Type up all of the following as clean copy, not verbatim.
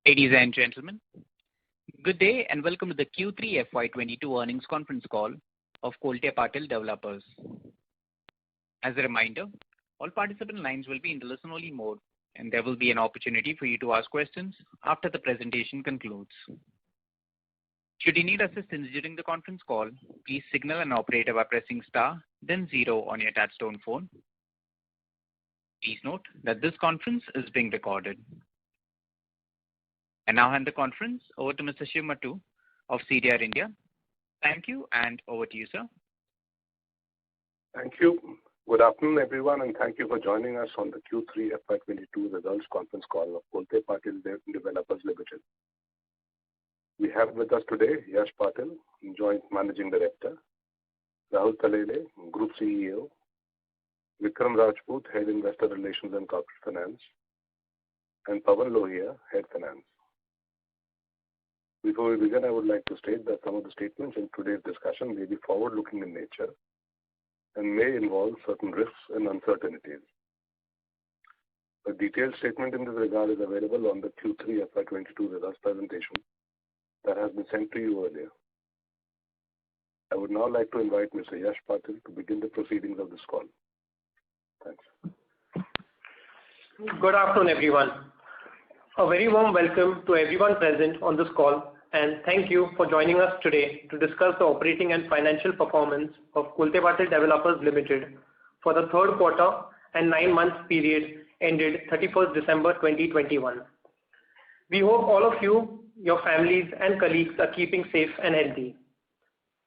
Ladies and gentlemen, good day and welcome to the Q3 FY22 earnings conference call of Kotle Patil Developers. As a reminder, all participant lines will be in the listen-only mode, and there will be an opportunity for you to ask questions after the presentation concludes. Should you need assistance during the conference call, please signal an operator by pressing star, then 0 on your touchtone phone. Please note that this conference is being recorded. I now hand the conference over to Mr. Shiv Mattu of CDR India. Thank you, and over to you, sir. Thank you. Good afternoon, everyone, and thank you for joining us on the Q3 FY22 results conference call of Kotle Patil Developers Limited. We have with us today Yash Patil, Joint Managing Director, Rahul Talele, Group CEO, Vikram Rajput, Head Investor Relations and Corporate Finance, and Pawan Lohia, Head Finance. Before we begin, I would like to state that some of the statements in today's discussion may be forward-looking in nature and may involve certain risks and uncertainties. A detailed statement in this regard is available on the Q3 FY22 results presentation that has been sent to you earlier. I would now like to invite Mr. Yash Patil to begin the proceedings of this call. Thanks. Good afternoon, everyone. A very warm welcome to everyone present on this call, and thank you for joining us today to discuss the operating and financial performance of Kotle Patil Developers Limited for the third quarter and 9-month period ended 31st December 2021. We hope all of you, your families and colleagues are keeping safe and healthy.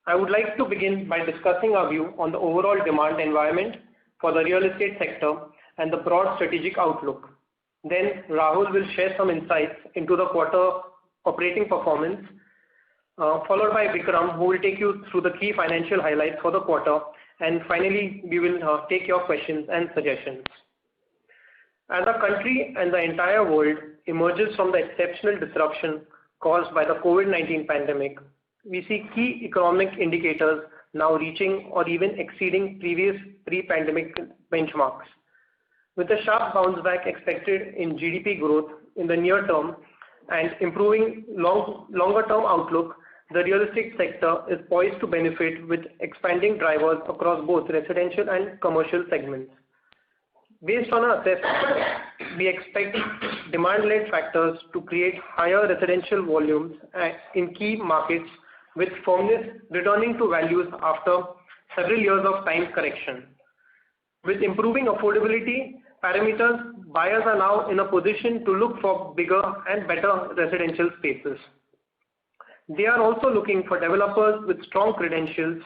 I would like to begin by discussing our view on the overall demand environment for the real estate sector and the broad strategic outlook. Then Rahul will share some insights into the quarter operating performance, followed by Vikram, who will take you through the key financial highlights for the quarter, and finally we will take your questions and suggestions. As our country and the entire world emerges from the exceptional disruption caused by the COVID-19 pandemic, we see key economic indicators now reaching or even exceeding previous pre-pandemic benchmarks. With a sharp bounce back expected in GDP growth in the near term and improving longer term outlook, the real estate sector is poised to benefit with expanding drivers across both residential and commercial segments. Based on our assessment, we expect demand-led factors to create higher residential volumes in key markets, with firmness returning to values after several years of time correction. With improving affordability parameters, buyers are now in a position to look for bigger and better residential spaces. They are also looking for developers with strong credentials,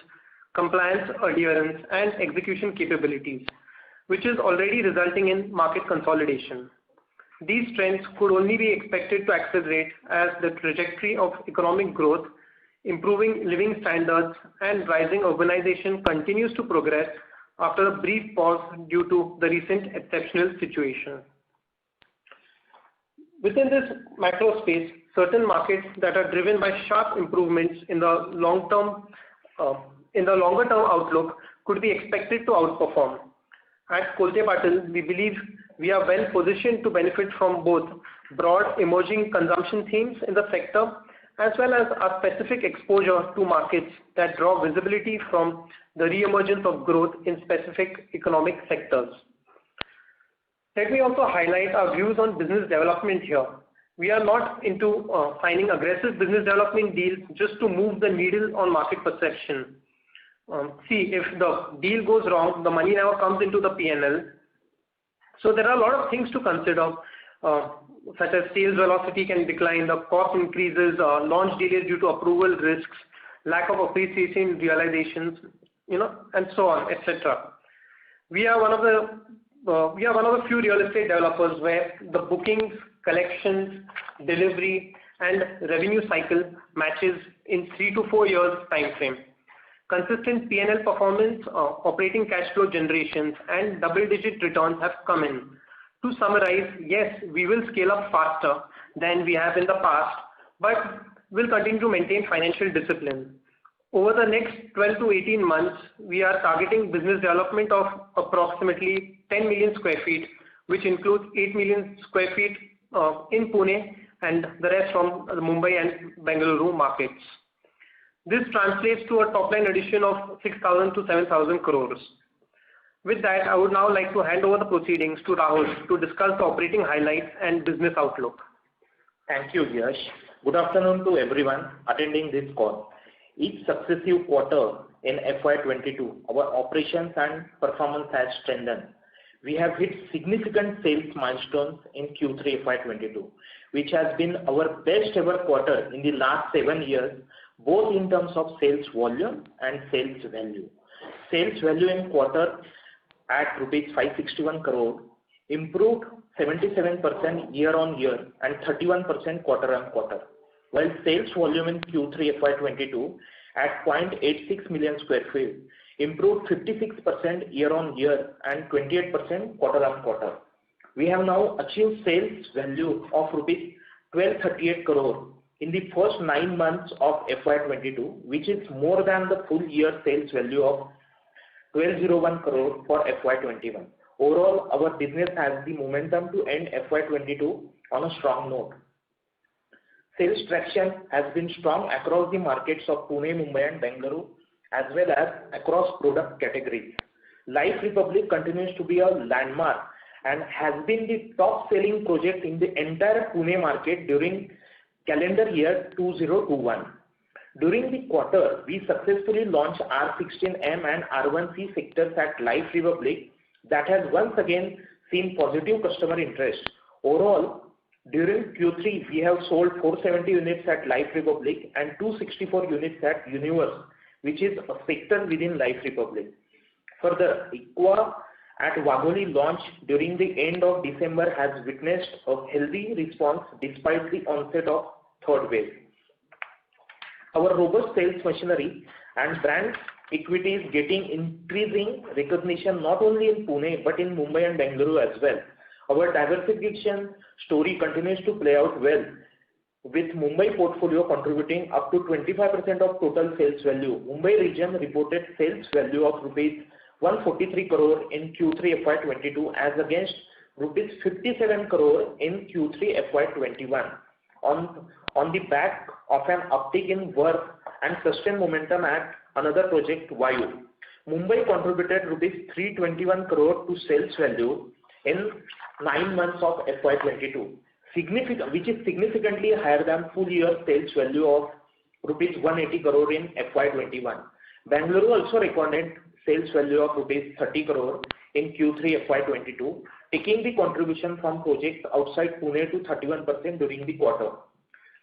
compliance adherence and execution capabilities, which is already resulting in market consolidation. These trends could only be expected to accelerate as the trajectory of economic growth, improving living standards and rising urbanization continues to progress after a brief pause due to the recent exceptional situation. Within this macro space, certain markets that are driven by sharp improvements in the longer term outlook could be expected to outperform. At Kotle Patil, we believe we are well positioned to benefit from both broad emerging consumption themes in the sector as well as our specific exposure to markets that draw visibility from the re-emergence of growth in specific economic sectors. Let me also highlight our views on business development here. We are not into signing aggressive business development deals just to move the needle on market perception. See, if the deal goes wrong, the money never comes into the P&L. So there are a lot of things to consider, such as sales velocity can decline, the cost increases, launch delays due to approval risks, lack of appreciation realizations, and so on, etc. We are one of the few real estate developers where the bookings, collections, delivery, and revenue cycle matches in 3 to 4 years time frame. Consistent P&L performance, operating cash flow generations, and double-digit returns have come in. To summarize, yes, we will scale up faster than we have in the past, but we'll continue to maintain financial discipline. Over the next 12 to 18 months, we are targeting business development of approximately 10 million square feet, which includes 8 million square feet in Pune, and the rest from the Mumbai and Bengaluru markets. This translates to a top line addition of 6,000 to 7,000 crores. With that, I would now like to hand over the proceedings to Rahul to discuss the operating highlights and business outlook. Thank you, Yash. Good afternoon to everyone attending this call. Each successive quarter in FY22, our operations and performance has strengthened. We have hit significant sales milestones in Q3 FY22, which has been our best ever quarter in the last 7 years, both in terms of sales volume and sales value. Sales value in quarter at rupees 561 crore improved 77% year on year and 31% quarter on quarter, while sales volume in Q3 FY22 at 0.86 million square feet improved 56% year on year and 28% quarter on quarter. We have now achieved sales value of rupees 1238 crore in the first 9 months of FY22, which is more than the full year sales value of 1201 crore for FY21. Overall, our business has the momentum to end FY22 on a strong note. Sales traction has been strong across the markets of Pune, Mumbai and Bengaluru, as well as across product categories. Life Republic continues to be a landmark and has been the top selling project in the entire Pune market during calendar year 2021. During the quarter, we successfully launched R16M and R1C sectors at Life Republic that has once again seen positive customer interest. Overall, during Q3, we have sold 470 units at Life Republic and 264 units at Universe, which is a sector within Life Republic. Further, Equa at Wagholi launch during the end of December has witnessed a healthy response despite the onset of third wave. Our robust sales machinery and brand equity is getting increasing recognition not only in Pune but in Mumbai and Bengaluru as well. Our diversification story continues to play out well, with Mumbai portfolio contributing up to 25% of total sales value. Mumbai region reported sales value of rupees 143 crore in Q3 FY22 as against rupees 57 crore in Q3 FY21. On the back of an uptick in work and sustained momentum at another project, Vayu. Mumbai contributed rupees 321 crore to sales value in 9 months of FY22. Which is significantly higher than full year sales value of rupees 180 crore in FY21. Bengaluru also recorded sales value of rupees 30 crore in Q3 FY22, taking the contribution from projects outside Pune to 31% during the quarter.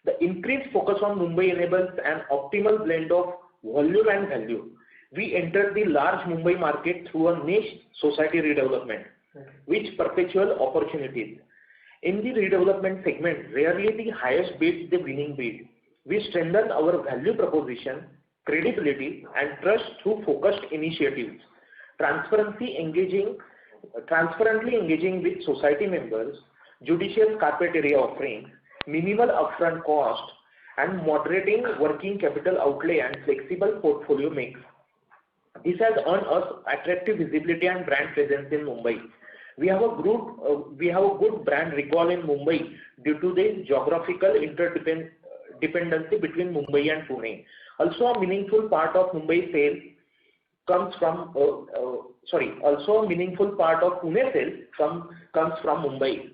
The increased focus on Mumbai enables an optimal blend of volume and value. We entered the large Mumbai market through a niche society redevelopment, which perpetual opportunities. In the redevelopment segment, rarely the highest bid the winning bid. We strengthen our value proposition, credibility and trust through focused initiatives. Transparently engaging with society members, judicious carpet area offerings, minimal upfront cost and moderating working capital outlay and flexible portfolio mix. This has earned us attractive visibility and brand presence in Mumbai. We have a good brand recall in Mumbai due to the geographical interdependency between Mumbai and Pune. Also, a meaningful part of Mumbai sales comes from Pune sales comes from Mumbai.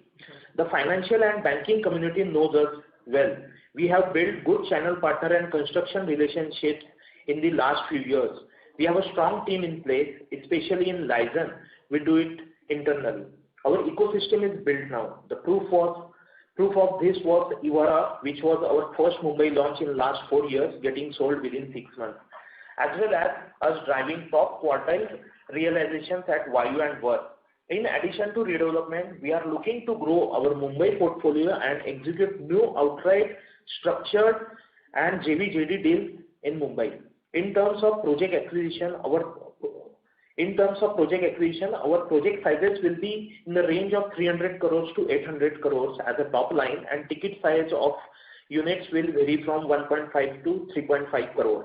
The financial and banking community knows us well. We have built good channel partner and construction relationships in the last few years. We have a strong team in place, especially in license. We do it internally. Our ecosystem is built now. The proof of this was Evara, which was our first Mumbai launch in last 4 years, getting sold within 6 months, as well as us driving top quartile realizations at Vayu and Worth. In addition to redevelopment, we are looking to grow our Mumbai portfolio and execute new outright structured and JV/JD deals in Mumbai. In terms of project acquisition, our project sizes will be in the range of 300 crores to 800 crores as a top line, and ticket size of units will vary from 1.5 to 3.5 crore.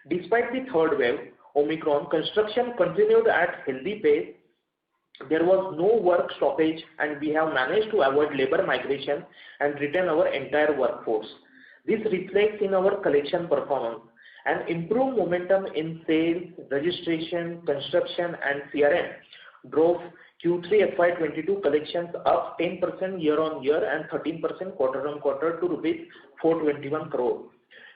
Despite the third wave, Omicron, construction continued at healthy pace There was no work stoppage, and we have managed to avoid labor migration and retain our entire workforce. This reflects in our collection performance, and improved momentum in sales, registration, construction, and CRM drove Q3 FY22 collections up 10% year-on-year and 13% quarter-on-quarter to rupees 421 crore.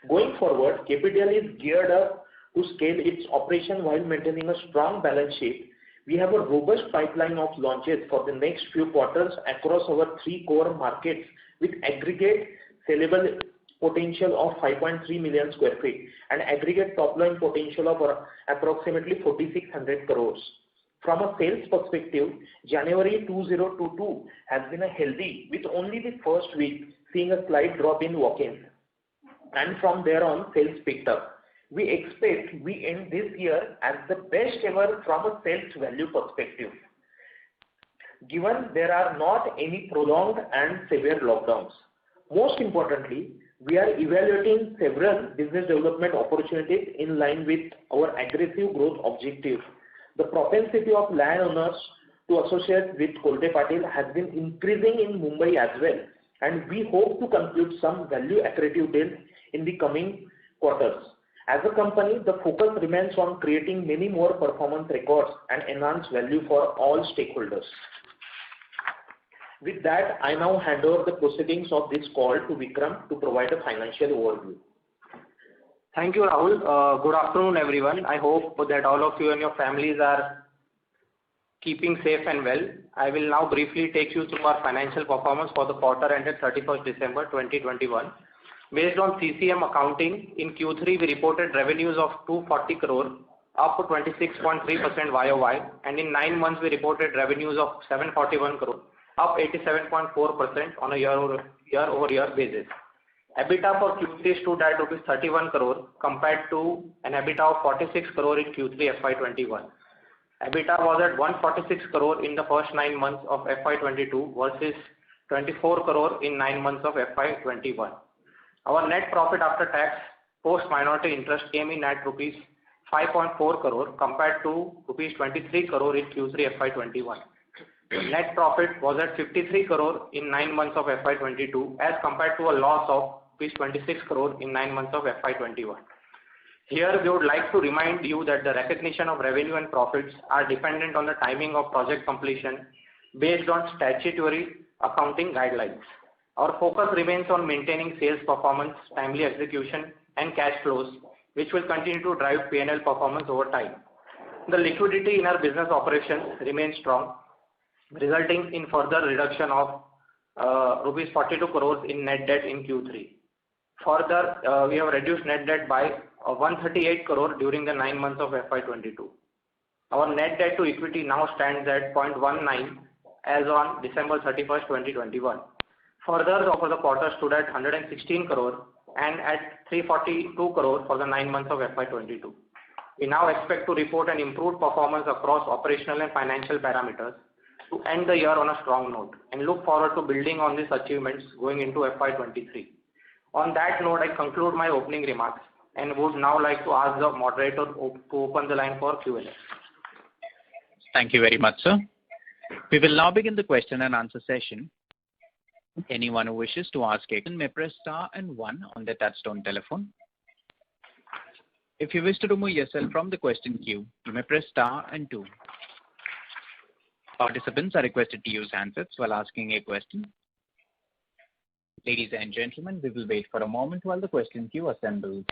Going forward, KPTL is geared up to scale its operation while maintaining a strong balance sheet. We have a robust pipeline of launches for the next few quarters across our 3 core markets with aggregate sellable potential of 5.3 million square feet and aggregate top line potential of approximately 4,600 crores. From a sales perspective, January 2022 has been a healthy, with only the first week seeing a slight drop in walk-ins, and from there on sales picked up. We expect we end this year as the best ever from a sales value perspective. Given there are not any prolonged and severe lockdowns. Most importantly, we are evaluating several business development opportunities in line with our aggressive growth objectives. The propensity of landowners to associate with Kotle Patil has been increasing in Mumbai as well, and we hope to conclude some value accretive deals in the coming quarters. As a company, the focus remains on creating many more performance records and enhance value for all stakeholders. With that, I now hand over the proceedings of this call to Vikram to provide a financial overview. Thank you, Rahul. Good afternoon, everyone. I hope that all of you and your families are keeping safe and well. I will now briefly take you through our financial performance for the quarter ended 31st December 2021. Based on CCM accounting, in Q3 we reported revenues of 240 crore, up 26.3% YOY, and in 9 months we reported revenues of 741 crore, up 87.4% on a year-over-year basis. EBITDA for Q3 stood at rupees 31 crore compared to an EBITDA of 46 crore in Q3 FY21. EBITDA was at 146 crore in the first 9 months of FY22 versus 24 crore in 9 months of FY21. Our net profit after tax post minority interest came in at rupees 5.4 crore compared to rupees 23 crore in Q3 FY21. Net profit was at 53 crore in 9 months of FY22 as compared to a loss of rupees 26 crore in 9 months of FY21. Here we would like to remind you that the recognition of revenue and profits are dependent on the timing of project completion based on statutory accounting guidelines. Our focus remains on maintaining sales performance, timely execution, and cash flows, which will continue to drive P&L performance over time. The liquidity in our business operations remains strong, resulting in further reduction of rupees 42 crores in net debt in Q3. Further, we have reduced net debt by 138 crore during the 9 months of FY22. Our net debt to equity now stands at 0.19 as on December 31st, 2021. Further, for the quarter stood at 116 crore and at 342 crore for the 9 months of FY22. We now expect to report an improved performance across operational and financial parameters to end the year on a strong note and look forward to building on these achievements going into FY23. On that note, I conclude my opening remarks and would now like to ask the moderator to open the line for Q&A. Thank you very much, sir. We will now begin the question and answer session. Anyone who wishes to ask a question may press star and 1 on their touchtone telephone. If you wish to remove yourself from the question queue, you may press star and 2. Participants are requested to use handsets while asking a question. Ladies and gentlemen, we will wait for a moment while the question queue assembles.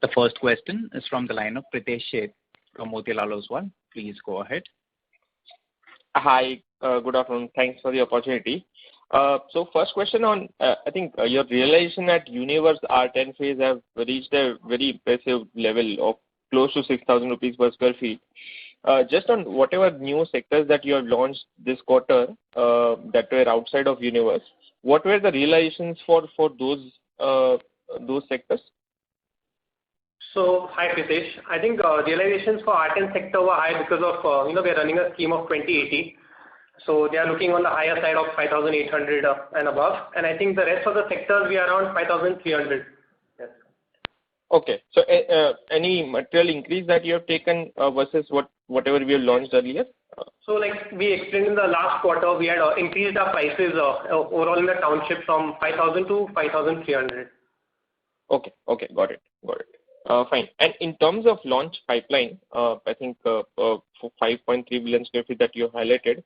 The first question is from the line of Pritesh Sheth from Motilal Oswal. Please go ahead. Hi, good afternoon. Thanks for the opportunity. So first question on, I think your realization at Universe R10 phase have reached a very impressive level of close to 6,000 rupees per square feet. Just on whatever new sectors that you have launched this quarter that were outside of Universe, what were the realizations for those sectors? So, hi Pritesh. I think realizations for R10 sector were high because of, we are running a scheme of 2080. So they are looking on the higher side of 5,800 and above. And I think the rest of the sectors we are around 5,300. Okay. So any material increase that you have taken versus what whatever we have launched earlier? So like we explained in the last quarter, we had increased our prices overall in the township from 5,000 to 5,300. Okay, got it. Fine. And in terms of launch pipeline, I think for 5.3 billion square feet that you highlighted,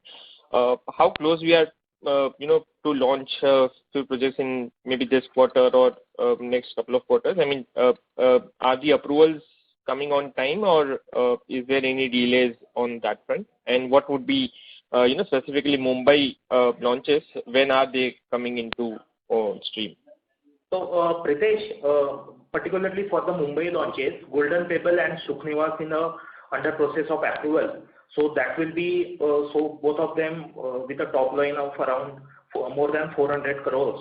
how close we are, to launch few projects in maybe this quarter or next couple of quarters? I mean, are the approvals coming on time, or is there any delays on that front? And what would be, specifically Mumbai launches? When are they coming into stream? So, Pritesh, particularly for the Mumbai launches, Golden Pebble and Sukhnivas under process of approval. So that will be both of them with a top line of around more than 400 crores.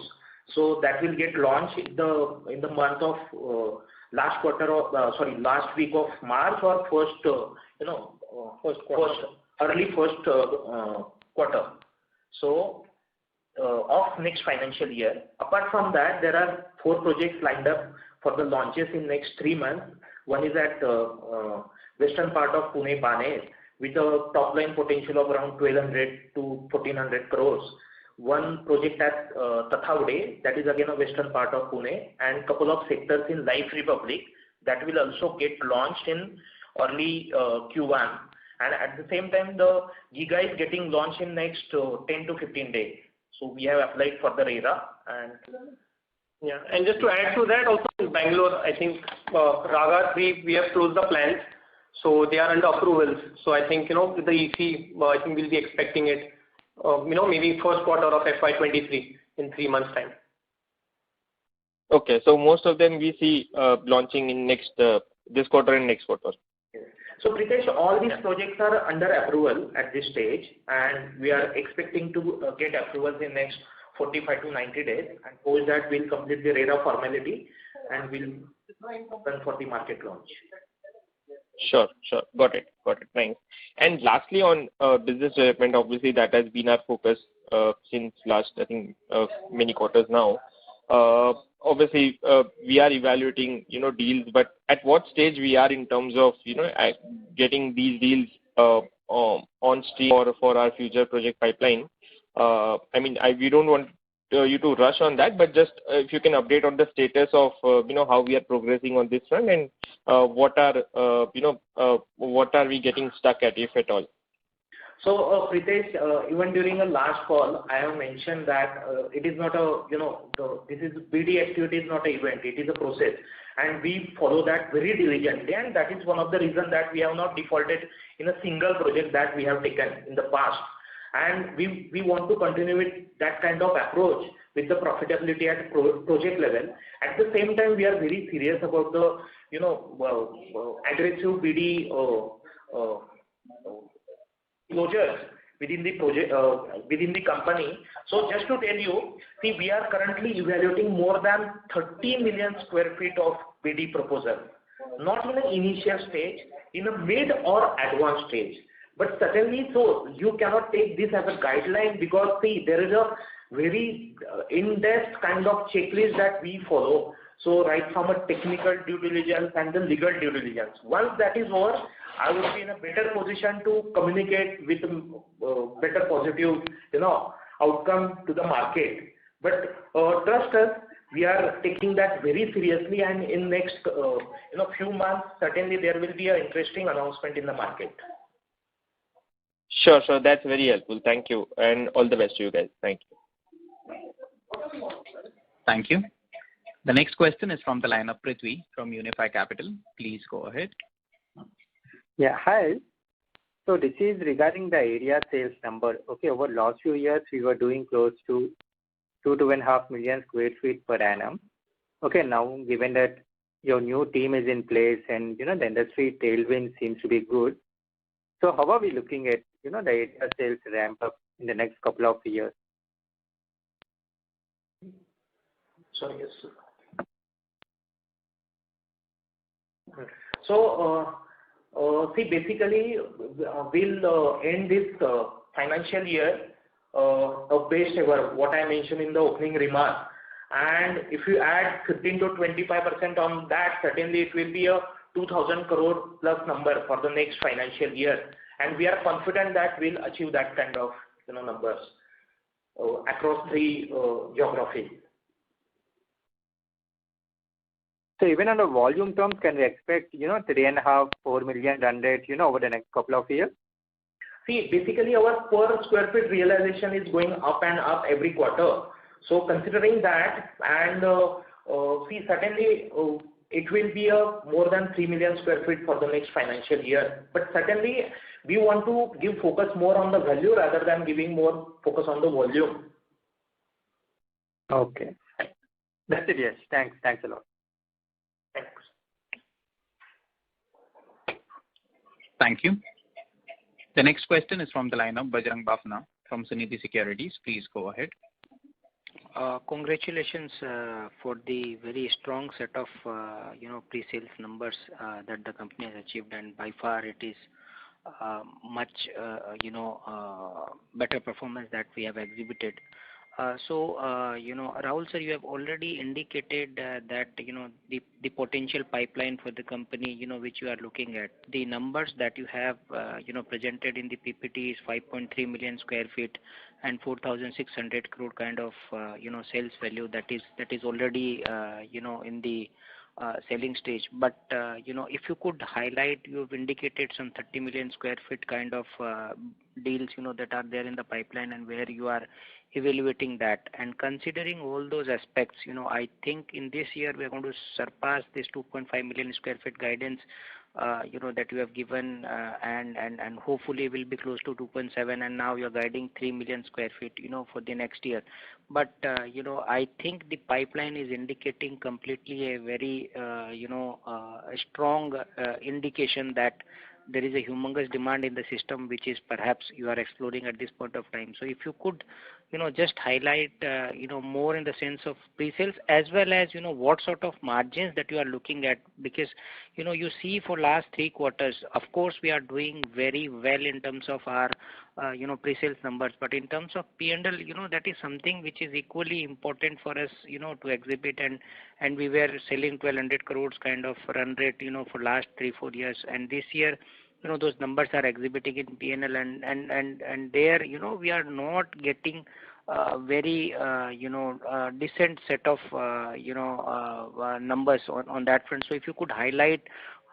So that will get launched in the month of last week of March or early first quarter. So of next financial year. Apart from that, there are 4 projects lined up for the launches in next 3 months. One is at western part of Pune, Baner, with a top line potential of around 1,200 to 1,400 crores. One project at Tathawade, that is again a western part of Pune, and couple of sectors in Life Republic that will also get launched in early Q1. And at the same time, the Giga is getting launched in next 10 to 15 days. So we have applied for the RERA. And just to add to that, also in Bangalore, I think Raga 3, we have closed the plans, so they are under approvals. So I think, with the EC, I think we'll be expecting it, maybe first quarter of FY23 in 3 months' time. Okay, so most of them we see launching in this quarter and next quarter. So Pritesh, all these projects are under approval at this stage, and we are expecting to get approvals in next 45 to 90 days, and post that we'll complete the RERA formality and we'll run for the market launch. Sure. Got it. Thanks. And lastly, on business development, obviously that has been our focus since last, I think, many quarters now. Obviously, we are evaluating, deals, but at what stage we are in terms of, getting these deals on stream or for our future project pipeline? I mean, we don't want you to rush on that, but just if you can update on the status of, how we are progressing on this front, and what are we getting stuck at, if at all? So, Pritesh, even during the last call, I have mentioned that it is not BD activity is not an event, it is a process. And we follow that very diligently, and that is one of the reasons that we have not defaulted in a single project that we have taken in the past. And we want to continue with that kind of approach with the profitability at project level. At the same time, we are very serious about the, aggressive BD closures within the project, within the company. So just to tell you, see, we are currently evaluating more than 30 million square feet of BD proposal, not in an initial stage, in a mid or advanced stage. But certainly, so you cannot take this as a guideline, because see, there is a very in-depth kind of checklist that we follow. So right from a technical due diligence and the legal due diligence. Once that is over, I will be in a better position to communicate with better positive, outcome to the market. But trust us, we are taking that very seriously, and in next, few months, certainly there will be an interesting announcement in the market. Sure. That's very helpful. Thank you, and all the best to you guys. Thank you. Thank you. The next question is from the line of Prithvi from Unifi Capital. Please go ahead. Yeah, hi. So this is regarding the area sales number. Okay, over last few years, we were doing close to 2.5 million square feet per annum. Okay, now given that your new team is in place and, the industry tailwind seems to be good. So how are we looking at, the area sales ramp up in the next couple of years? Sorry, yes. So, see, basically, we'll end this financial year of best ever, what I mentioned in the opening remark. And if you add 15 to 25% on that, certainly it will be a 2,000 crore plus number for the next financial year, and we are confident that we'll achieve that kind of numbers across 3 geographies. So even on the volume terms, can we expect 3.5-4 million run rate over the next couple of years? See, basically our per square feet realization is going up and up every quarter. So considering that, and see, certainly it will be more than 3 million square feet for the next financial year. But certainly we want to give focus more on the value rather than giving more focus on the volume. Okay. That's it, yes. Thanks a lot. Thanks. Thank you. The next question is from the line of Bajrang Bafna from Sunidhi Securities. Please go ahead. Congratulations for the very strong set of pre-sales numbers that the company has achieved, and by far it is much better performance that we have exhibited. So Rahul sir, you have already indicated that the potential pipeline for the company which you are looking at. The numbers that you have presented in the PPT is 5.3 million square feet and 4,600 crore kind of sales value that is already in the selling stage. But if you could highlight, you've indicated some 30 million square feet kind of deals that are there in the pipeline and where you are evaluating that. And considering all those aspects, I think in this year we are going to surpass this 2.5 million square feet guidance that you have given, and hopefully will be close to 2.7, and now you're guiding 3 million square feet for the next year. But I think the pipeline is indicating completely a very strong indication that there is a humongous demand in the system, which is perhaps you are exploring at this point of time. So if you could just highlight more in the sense of pre-sales, as well as what sort of margins that you are looking at, because you see for last 3 quarters, of course we are doing very well in terms of our pre-sales numbers, but in terms of P&L, that is something which is equally important for us to exhibit, and we were selling 1,200 crores kind of run rate for last 3-4 years, and this year those numbers are exhibiting in P&L, and there we are not getting very decent set of numbers on that front. So if you could highlight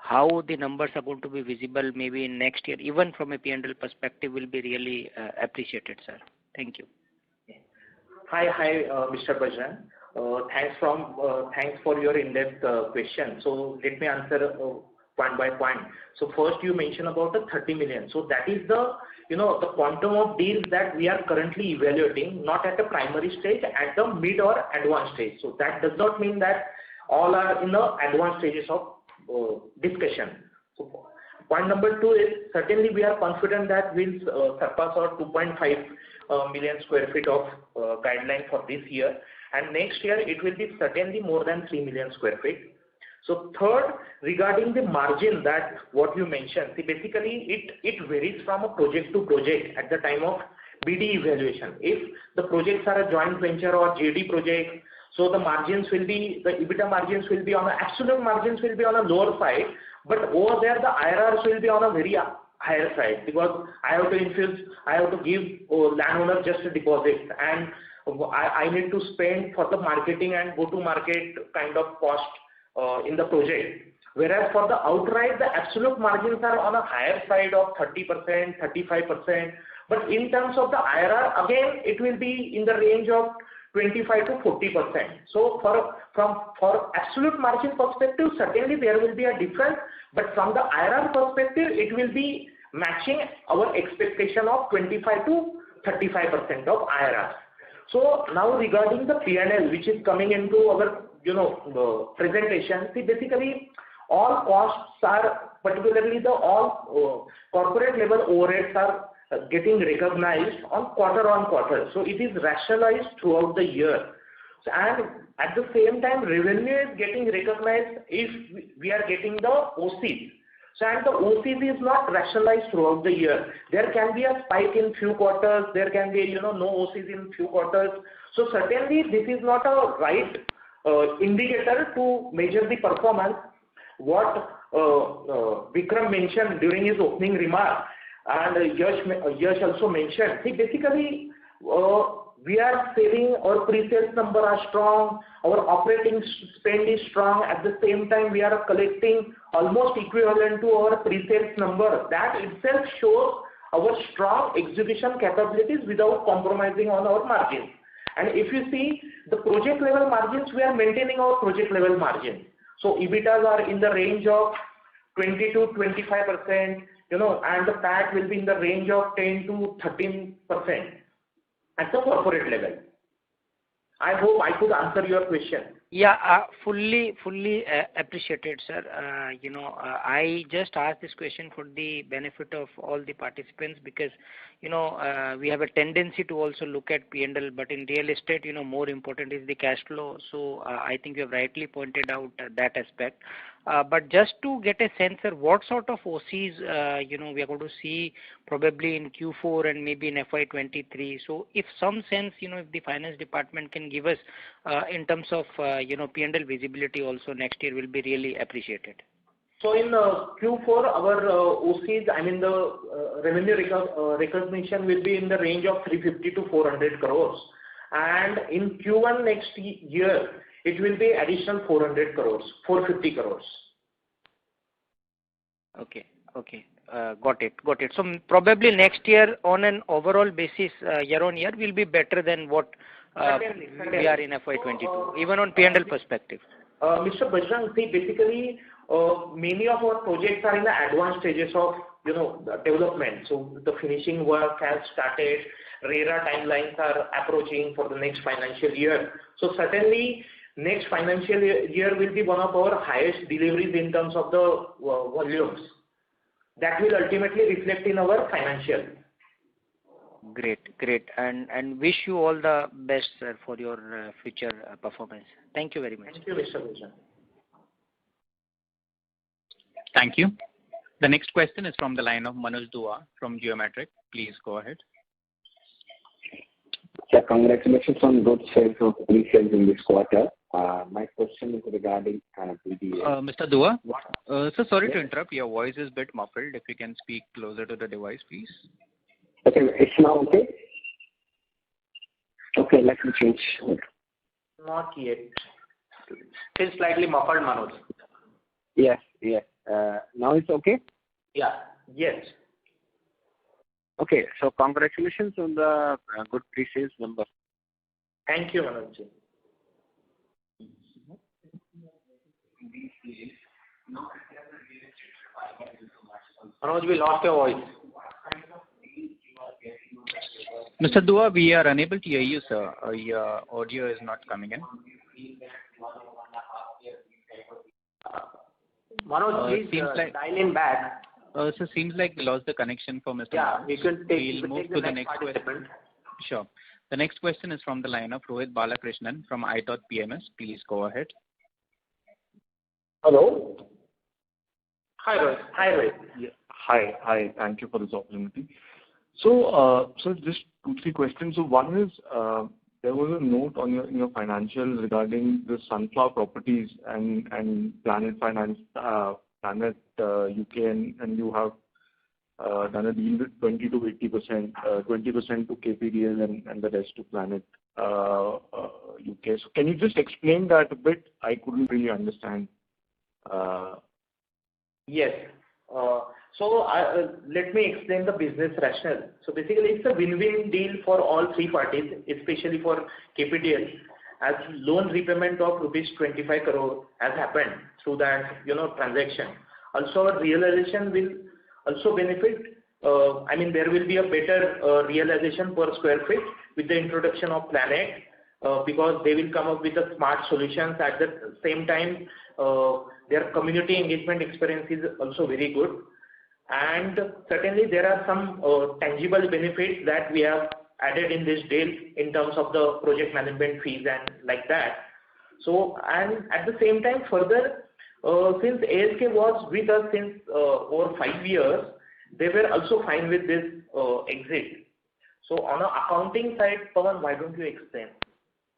how the numbers are going to be visible maybe in next year, even from a P&L perspective, will be really appreciated, sir. Thank you. Hi, Mr. Bajrang. Thanks for your in-depth question. So let me answer point by point. So first you mentioned about the 30 million. So that is the the quantum of deals that we are currently evaluating, not at the primary stage, at the mid or advanced stage. So that does not mean that all are in the advanced stages of discussion. So point number 2 is certainly we are confident that we'll surpass our 2.5 million square feet of guideline for this year, and next year it will be certainly more than 3 million square feet. So third, regarding the margin that what you mentioned, see basically it varies from a project to project at the time of BD evaluation. If the projects are a joint venture or JD project, so the EBITDA margins will be on absolute margins will be on a lower side, but over there the IRRs will be on a very higher side, because I have to give landowner just a deposit, and I need to spend for the marketing and go to market kind of cost in the project. Whereas for the outright, the absolute margins are on a higher side of 30%, 35%. But in terms of the IRR, again, it will be in the range of 25 to 40%. So for absolute margin perspective, certainly there will be a difference. But from the IRR perspective, it will be matching our expectation of 25 to 35% of IRR. So now regarding the P&L, which is coming into our presentation, see basically all costs are, particularly the all corporate level overheads are getting recognized on quarter. So it is rationalized throughout the year. So, and at the same time, revenue is getting recognized if we are getting the OCs. So, and the OCs is not rationalized throughout the year. There can be a spike in few quarters. There can be no OCs in few quarters. So certainly this is not a right indicator to measure the performance. What Vikram mentioned during his opening remark, and Yash also mentioned. See, basically, we are selling, our pre-sales number are strong, our operating spend is strong. At the same time, we are collecting almost equivalent to our pre-sales number. That itself shows our strong execution capabilities without compromising on our margins. And if you see the project level margins, we are maintaining our project level margins. So EBITDAs are in the range of 20 to 25%, and the PAT will be in the range of 10 to 13% at the corporate level. I hope I could answer your question. Yeah, fully appreciated, sir. I just asked this question for the benefit of all the participants because, we have a tendency to also look at P&L, but in real estate, more important is the cash flow. So I think you have rightly pointed out that aspect. But just to get a sense, sir, what sort of OCs, we are going to see probably in Q4 and maybe in FY23. So if some sense, if the finance department can give us in terms of, P&L visibility also next year will be really appreciated. So in Q4, our OCs, I mean the revenue recognition will be in the range of 350 to 400 crores. And in Q1 next year, it will be additional 400 crores, 450 crores. Okay. Got it. So probably next year on an overall basis, year on year will be better than what certainly. We are in FY22, even on P&L perspective. Mr. Bajrang, see, basically, many of our projects are in the advanced stages of, development. So the finishing work has started. RERA timelines are approaching for the next financial year. So certainly, next financial year will be one of our highest deliveries in terms of the volumes. That will ultimately reflect in our financial. Great. And wish you all the best, sir, for your future performance. Thank you very much. Thank you, Mr. Bajrang. Thank you. The next question is from the line of Manoj Dua from Geometric. Please go ahead. Yeah, congratulations on good sales of pre-sales in this quarter. My question is regarding BDA. Mr. Dua, so sorry to interrupt. Your voice is a bit muffled. If you can speak closer to the device, please. Okay, it's now okay? Okay, let me change. Not yet. Still slightly muffled, Manoj. Yes. Now it's okay? Yeah. Yes. Okay, so congratulations on the good pre-sales number. Thank you, Manoj. Manoj, we lost your voice. Mr. Dua, we are unable to hear you, sir. Your audio is not coming in. Manoj, please dial in back. So seems like we lost the connection for Mr. Yeah, Manoj. we can We'll move to the next question. question. Sure. The next question is from the line of Rohit Balakrishnan from iThought PMS. Please go ahead. Hello. Hi, Rohit. Yeah. Hi. Thank you for this opportunity. So just 2-3 questions. So one is, there was a note on your financials regarding the Sunflower Properties and Planet Finance, Planet UK, and you have done a deal with 20 to 80%, 20% to KPDL and the rest to Planet UK. So can you just explain that a bit? I couldn't really understand. Yes. So let me explain the business rationale. So basically, it's a win-win deal for all three parties, especially for KPDL, as loan repayment of rupees 25 crore has happened through that transaction. Also, our realization will also benefit. There will be a better realization per square feet with the introduction of Planet, because they will come up with the smart solutions. At the same time, their community engagement experience is also very good. And certainly there are some tangible benefits that we have added in this deal in terms of the project management fees and like that. So, and at the same time further, since ASK was with us since over 5 years, they were also fine with this exit. So on an accounting side, Pawan, why don't you explain?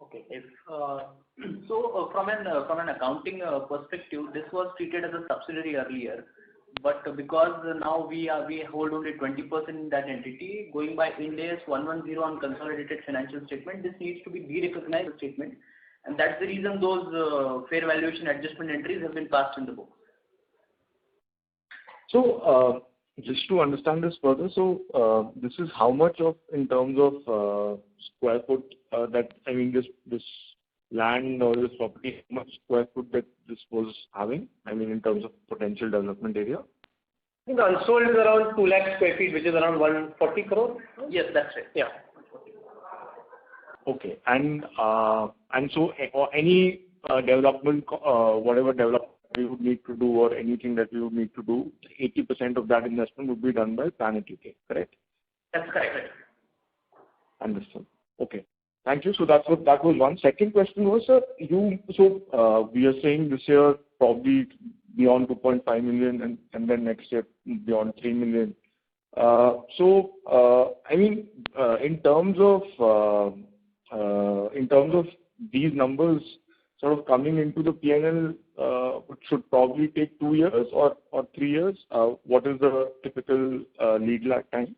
Okay. From an accounting perspective, this was treated as a subsidiary earlier, but because now we hold only 20% in that entity, going by Ind AS 110 on consolidated financial statement, this needs to be de-recognized statement, and that's the reason those fair valuation adjustment entries have been passed in the book. So, just to understand this further, so this is how much of in terms of square foot that this land or this property, how much square foot that this was having? In terms of potential development area. I think the unsold is around 2 lakh square feet, which is around 140 crore. Yes, that's right. Yeah. Okay, and so any development, whatever development we would need to do or anything that we would need to do, 80% of that investment would be done by Planet UK, correct? That's correct. Understood. Okay. Thank you. So that was one. Second question was, sir, we are saying this year probably beyond 2.5 million and then next year beyond 3 million. In terms of these numbers sort of coming into the P&L, it should probably take 2 years or 3 years. What is the typical lead lag time?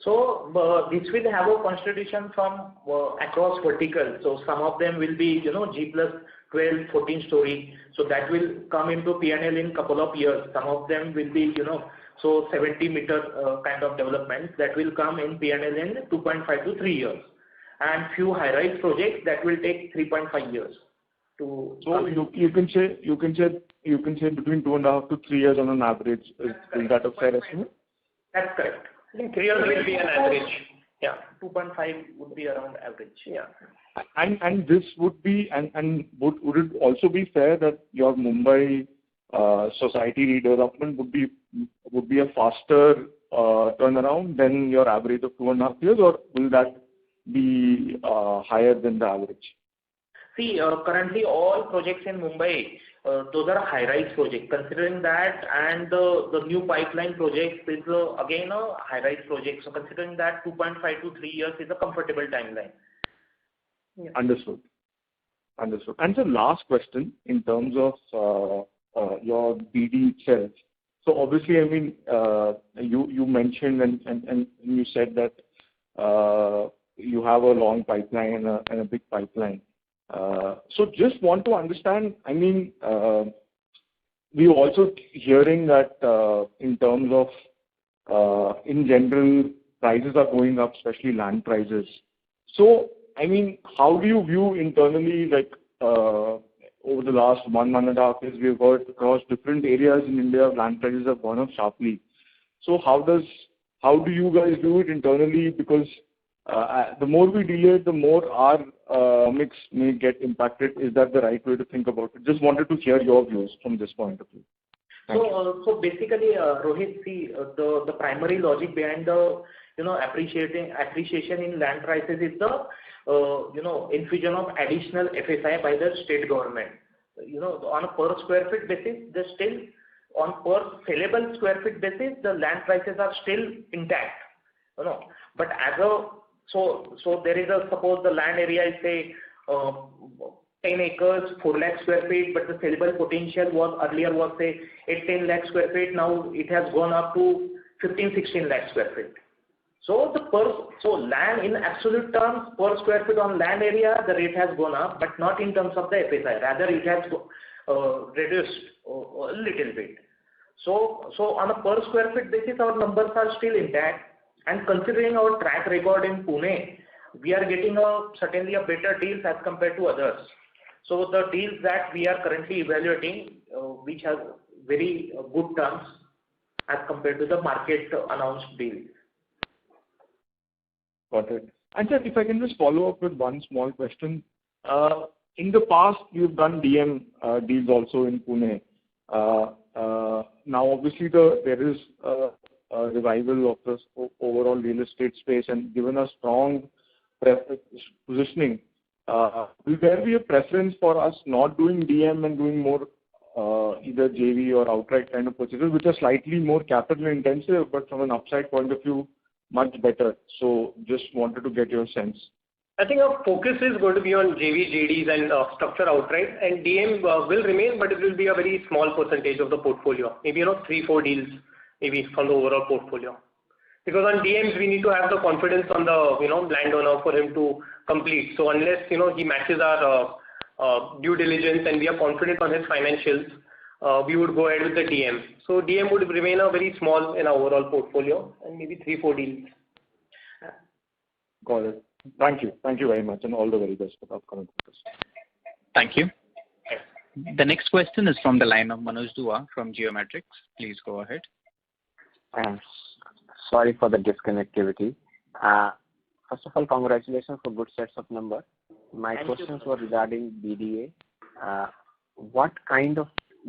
So this will have a constitution from across verticals. So some of them will be, G plus 12, 14 story. So that will come into P&L in couple of years. Some of them will be, 70 meter kind of development that will come in P&L in 2.5 to 3 years. And few high-rise projects that will take 3.5 years. So you can say between 2.5 to 3 years on an average. Is that a fair estimate? That's correct. I think 3 years will be an average. Yeah. 2.5 would be around average. Yeah. And this would be would it also be fair that your Mumbai society redevelopment would be a faster turnaround than your average of 2.5 years, or will that be higher than the average? See, currently all projects in Mumbai, those are high-rise projects. Considering that, and the new pipeline project is again a high-rise project. So considering that, 2.5 to 3 years is a comfortable timeline. Yeah. Understood. And the last question in terms of your BD itself. So obviously, you mentioned and you said that you have a long pipeline and a big pipeline. So just want to understand, we're also hearing that in terms of, in general, prices are going up, especially land prices. So, how do you view internally, over the last 1.5 years, we've heard across different areas in India, land prices have gone up sharply. So how do you guys do it internally? Because the more we delay, the more our mix may get impacted. Is that the right way to think about it? Just wanted to hear your views from this point of view. So basically, Rohit, see, the primary logic behind the appreciation in land prices is the infusion of additional FSI by the state government. On a per square feet basis, on per saleable square feet basis, the land prices are still intact. But so there is suppose the land area is say 10 acres, 4 lakh square feet, but the saleable potential earlier was say 10 lakh square feet. Now it has gone up to 15-16 lakh square feet. So land in absolute terms per square feet on land area, the rate has gone up, but not in terms of the FSI. Rather, it has reduced a little bit. So on a per square feet basis, our numbers are still intact. And considering our track record in Pune, we are getting certainly a better deals as compared to others. So the deals that we are currently evaluating, which have very good terms as compared to the market announced deals. Got it. And sir, if I can just follow up with one small question. In the past, you've done DM deals also in Pune. Now, obviously, there is a revival of this overall real estate space, and given a strong positioning, will there be a preference for us not doing DM and doing more either JV or outright kind of purchases, which are slightly more capital intensive, but from an upside point of view, much better? So just wanted to get your sense. I think our focus is going to be on JV, JDs and structure outright, and DM will remain, but it will be a very small percentage of the portfolio. Maybe 3-4 deals, maybe from the overall portfolio. Because on DMs we need to have the confidence on the landowner for him to complete. So unless he matches our due diligence and we are confident on his financials, we would go ahead with the DM. So DM would remain a very small in our overall portfolio, and maybe 3-4 deals. Got it. Thank you. Thank you very much, and all the very best for the upcoming quarters. Thank you. The next question is from the line of Manoj Dua from Geometrics. Please go ahead. Sorry for the disconnectivity. First of all, congratulations for good sets of numbers. My questions were regarding BDA. What kind of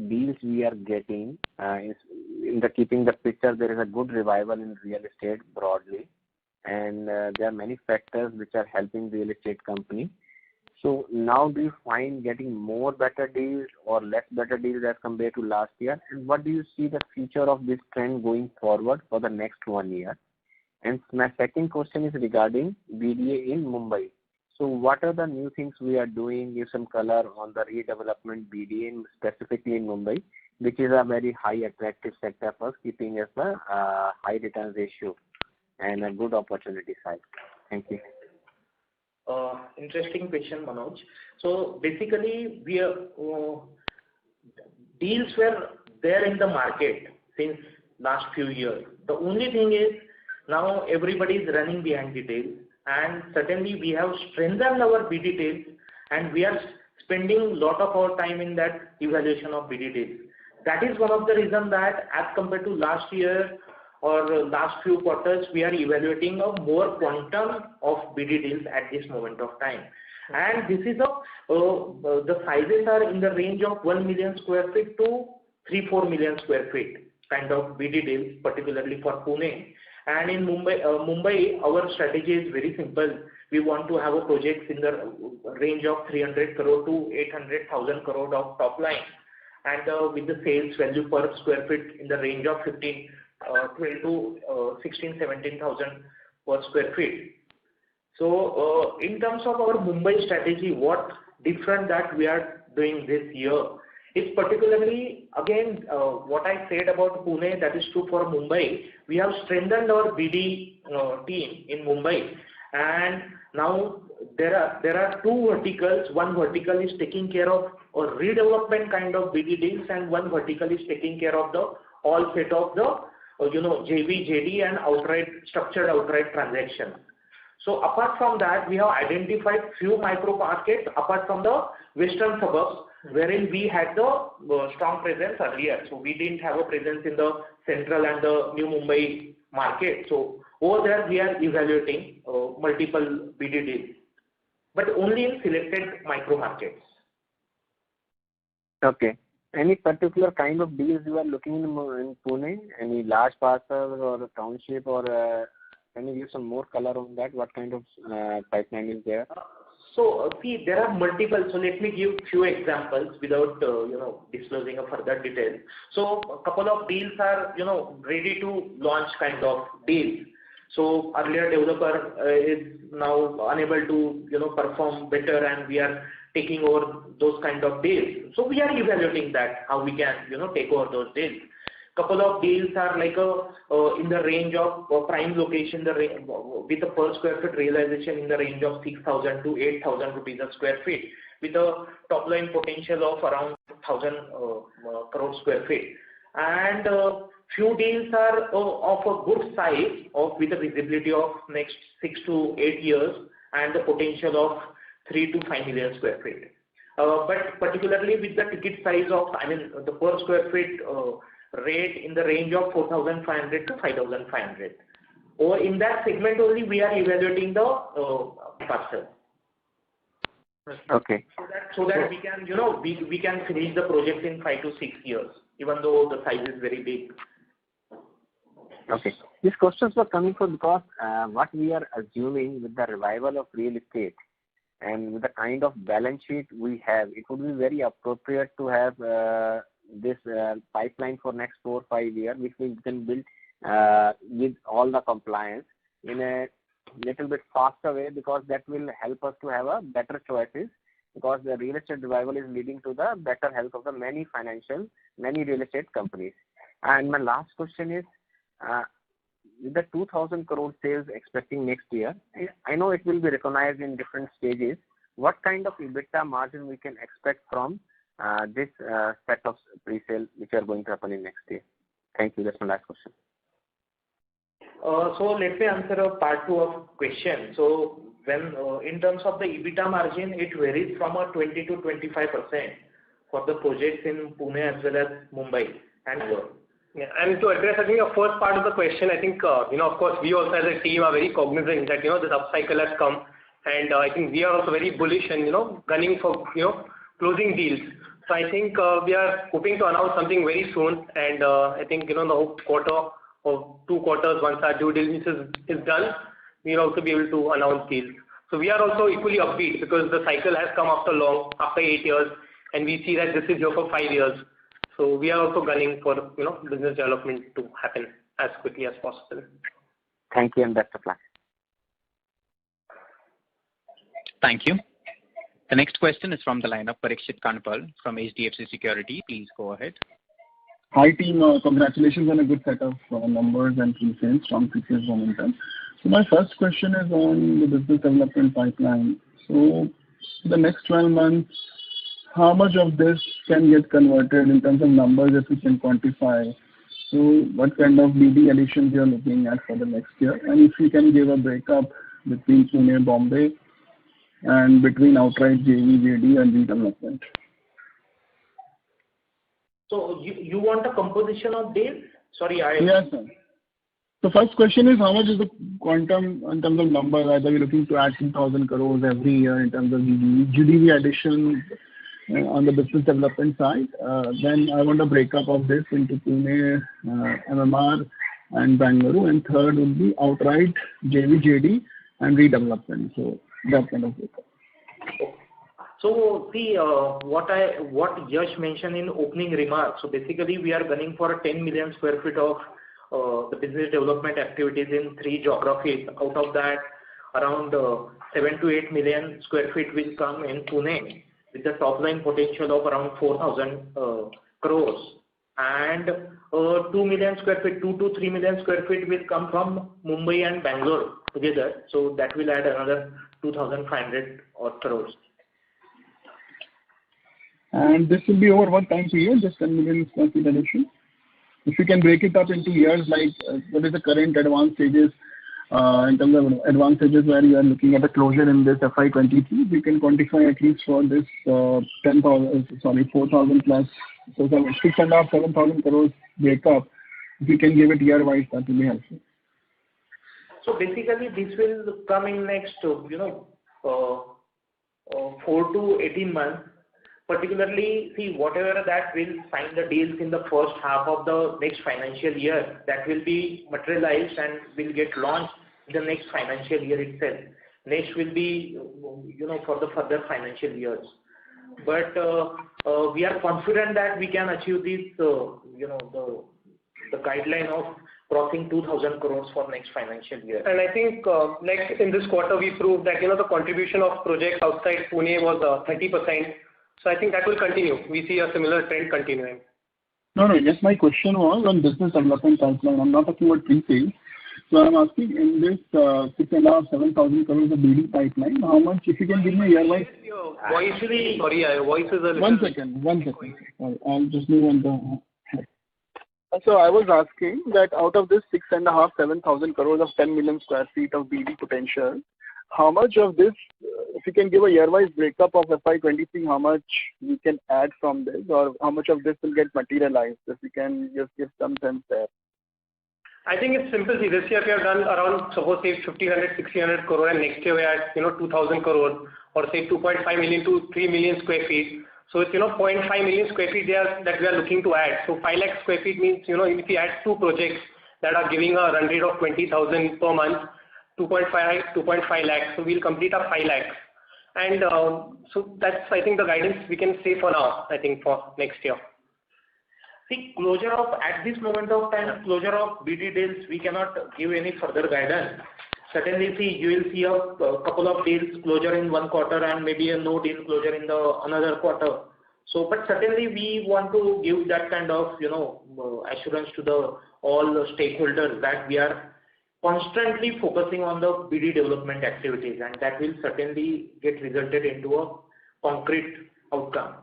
deals we are getting? In the keeping the picture, there is a good revival in real estate broadly, and there are many factors which are helping real estate company. So now do you find getting more better deals or less better deals as compared to last year? And what do you see the future of this trend going forward for the next 1 year? And my second question is regarding BDA in Mumbai. So what are the new things we are doing? Give some color on the redevelopment BDA specifically in Mumbai, which is a very high attractive sector for us, keeping as a high return ratio and a good opportunity side. Thank you. Interesting question, Manoj. So basically, we are, deals were there in the market since last few years. The only thing is now everybody is running behind details, and certainly we have strengthened our BD details, and we are spending a lot of our time in that evaluation of BD details. That is one of the reasons that as compared to last year or last few quarters, we are evaluating a more quantum of BD deals at this moment of time. And this is the sizes are in the range of 1 million square feet to 3-4 million square feet kind of BD deals, particularly for Pune. And in Mumbai, our strategy is very simple. We want to have a projects in the range of 300 crore to 800,000 crore of top line, and with the sales value per square feet in the range of 12 to 17,000 per square feet. So in terms of our Mumbai strategy, what different that we are doing this year is particularly, again, what I said about Pune, that is true for Mumbai. We have strengthened our BD team in Mumbai, and now there are two verticals. One vertical is taking care of a redevelopment kind of BD deals, and one vertical is taking care of the all set of the JV, JD and structured outright transactions. So apart from that, we have identified few micro markets apart from the western suburbs, wherein we had the strong presence earlier. So we didn't have a presence in the central and the new Mumbai market. So over there we are evaluating multiple BD deals, but only in selected micro markets. Okay. Any particular kind of deals you are looking in Pune? Any large parcels or a township, or can you give some more color on that? What kind of pipeline is there? So see, there are multiple. So let me give few examples without disclosing a further detail. So a couple of deals are ready to launch kind of deals. So earlier developer is now unable to perform better, and we are taking over those kind of deals. So we are evaluating that how we can take over those deals. Couple of deals are like in the range of prime location, with a per square feet realization in the range of 6,000 to 8,000 rupees a square feet, with a top line potential of around 1,000 crore square feet. And few deals are of a good size, with a visibility of next 6 to 8 years, and the potential of 3 to 5 million square feet. But particularly with the ticket size of, the per square feet rate in the range of 4,500 to 5,500. Or in that segment only we are evaluating the parcel. Okay. So that we can we can finish the project in 5 to 6 years, even though the size is very big. Okay. These questions were coming from because what we are assuming with the revival of real estate and with the kind of balance sheet we have, it would be very appropriate to have this pipeline for next 4 or 5 years, which we can build with all the compliance in a little bit faster way, because that will help us to have a better choices, because the real estate revival is leading to the better health of the many real estate companies. And my last question is, with the 2,000 crore sales expecting next year, I know it will be recognized in different stages. What kind of EBITDA margin we can expect from this set of pre-sale which are going to happen in next year? Thank you. That's my last question. So let me answer a part 2 of question. So when in terms of the EBITDA margin, it varies from a 20 to 25% for the projects in Pune as well as Mumbai and Goa. Yeah, and to address, I think, the first part of the question, I think, of course, we also as a team are very cognizant that, this upcycle has come, and I think we are also very bullish and, gunning for, closing deals. So I think we are hoping to announce something very soon, and I think, in the quarter or 2 quarters, once our due diligence is done, we'll also be able to announce deals. So we are also equally upbeat because the cycle has come after 8 years, and we see that this is here for 5 years. So we are also gunning for, business development to happen as quickly as possible. Thank you, and best of luck. Thank you. The next question is from the line of Parikshit Kandpal from HDFC Security. Please go ahead. Hi team, congratulations on a good set of numbers and pre-sales, strong pre-sales momentum. So my first question is on the business development pipeline. So the next 12 months, how much of this can get converted in terms of numbers if you can quantify? So what kind of BD additions you are looking at for the next year? And if you can give a breakup between Pune, Bombay, and between outright JV, JD, and redevelopment. So you want a composition of deals? Sorry, Yes, sir. The first question is, how much is the quantum in terms of number? Either we're looking to add 2,000 crores every year in terms of GDV addition on the business development side. Then I want a breakup of this into Pune, MMR, and Bangalore. And third would be outright JV, JD, and redevelopment. So that kind of breakup. So see what Yash mentioned in opening remarks. So basically we are gunning for 10 million square feet of the business development activities in 3 geographies. Out of that, around 7 to 8 million square feet will come in Pune with the top line potential of around 4,000 crores. And 2 million square feet, 2 to 3 million square feet will come from Mumbai and Bangalore together. So that will add another 2,500 crores. And this will be over what time period, just 10 million square feet addition? If you can break it up into years, like what is the current advanced stages, in terms of advanced stages where you are looking at a closure in this FY22, we can quantify at least for this 4,000 plus, so 6,500, 7,000 crores breakup. If you can give it year-wise, that will be helpful. So basically this will come in next, 4 to 18 months. Particularly, see, whatever that will sign the deals in the first half of the next financial year, that will be materialized and will get launched in the next financial year itself. Next will be, for the further financial years. But we are confident that we can achieve this, the guideline of crossing 2,000 crores for next financial year. And I think, like in this quarter, we proved that, the contribution of projects outside Pune was 30%. So I think that will continue. We see a similar trend continuing. No, yes, my question was on business development pipeline. I'm not talking about pre-sales. So I'm asking in this 6,500, 7,000 crores of BD pipeline, how much, if you can give me year-wise? Your voice is a little... One second. I'll just move on the... So I was asking that out of this 6,500, 7,000 crores of 10 million square feet of BD potential, how much of this, if you can give a year-wise breakup of FY23, how much we can add from this, or how much of this will get materialized? If you can just give some sense there. I think it's simple. See, this year we have done around, suppose say 1,500, 1,600 crore, and next year we are at 2,000 crore, or say 2.5 million to 3 million square feet. So it's 0.5 million square feet there that we are looking to add. So 5 lakh square feet means if we add 2 projects that are giving a run rate of 20,000 per month, 2.5 lakhs, so we'll complete our 5 lakhs. And so that's, I think, the guidance we can say for now, I think, for next year. See, at this moment of time, closure of BD deals, we cannot give any further guidance. certainly you will see a couple of deals closure in one quarter and maybe a no deal closure in the another quarter. So, but certainly we want to give that kind of assurance to all the stakeholders that we are constantly focusing on the BD development activities, and that will certainly get resulted into a concrete outcome.